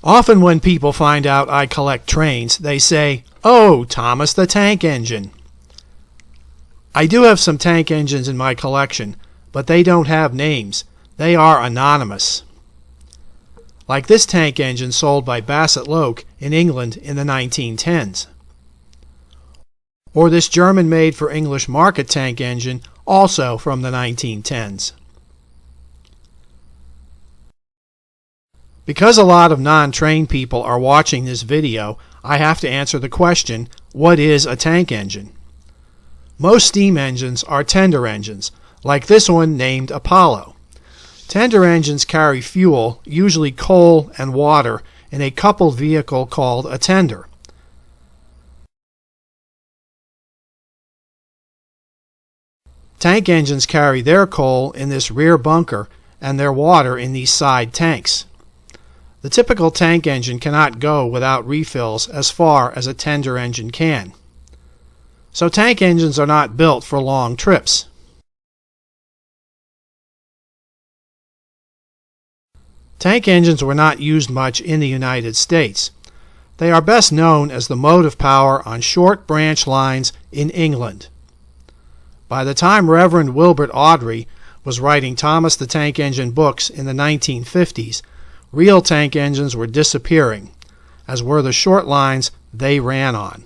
Often when people find out I collect trains, they say, "Oh, Thomas the Tank Engine." I do have some tank engines in my collection, but they don't have names. They are anonymous. Like this tank engine sold by Bassett-Lowke in England in the 1910s. Or this German-made for English market tank engine, also from the 1910s. Because a lot of non-trained people are watching this video, I have to answer the question, what is a tank engine? Most steam engines are tender engines, like this one named Apollo. Tender engines carry fuel, usually coal and water, in a coupled vehicle called a tender. Tank engines carry their coal in this rear bunker and their water in these side tanks. The typical tank engine cannot go without refills as far as a tender engine can. So tank engines are not built for long trips. Tank engines were not used much in the United States. They are best known as the mode of power on short branch lines in England. By the time Reverend Wilbert Awdry was writing Thomas the Tank Engine books in the 1950s, real tank engines were disappearing, as were the short lines they ran on.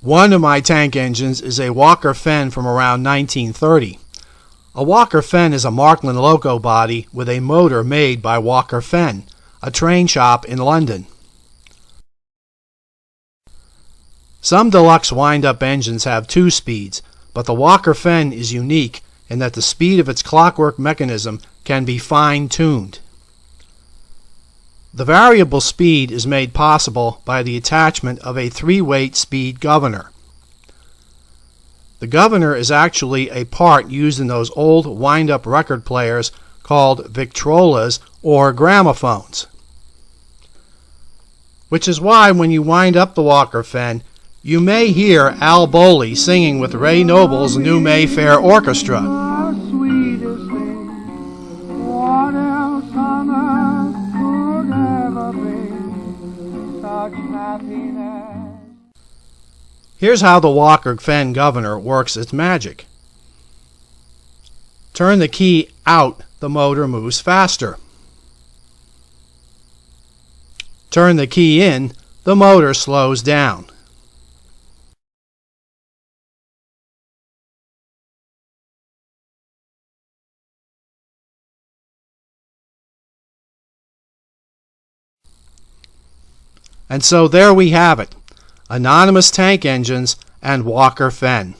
One of my tank engines is a Walker-Fenn from around 1930. A Walker-Fenn is a Marklin loco body with a motor made by Walker-Fenn, a train shop in London. Some deluxe wind-up engines have 2 speeds, but the Walker-Fenn is unique in that the speed of its clockwork mechanism can be fine-tuned. The variable speed is made possible by the attachment of a 3-weight speed governor. The governor is actually a part used in those old wind-up record players called Victrolas or gramophones. Which is why when you wind up the Walker-Fenn, you may hear Al Bowley singing with Ray Noble's New Mayfair Orchestra. Here's how the Walker-Fenn governor works its magic. Turn the key out, the motor moves faster. Turn the key in, the motor slows down. And so there we have it, anonymous tank engines and Walker-Fenn.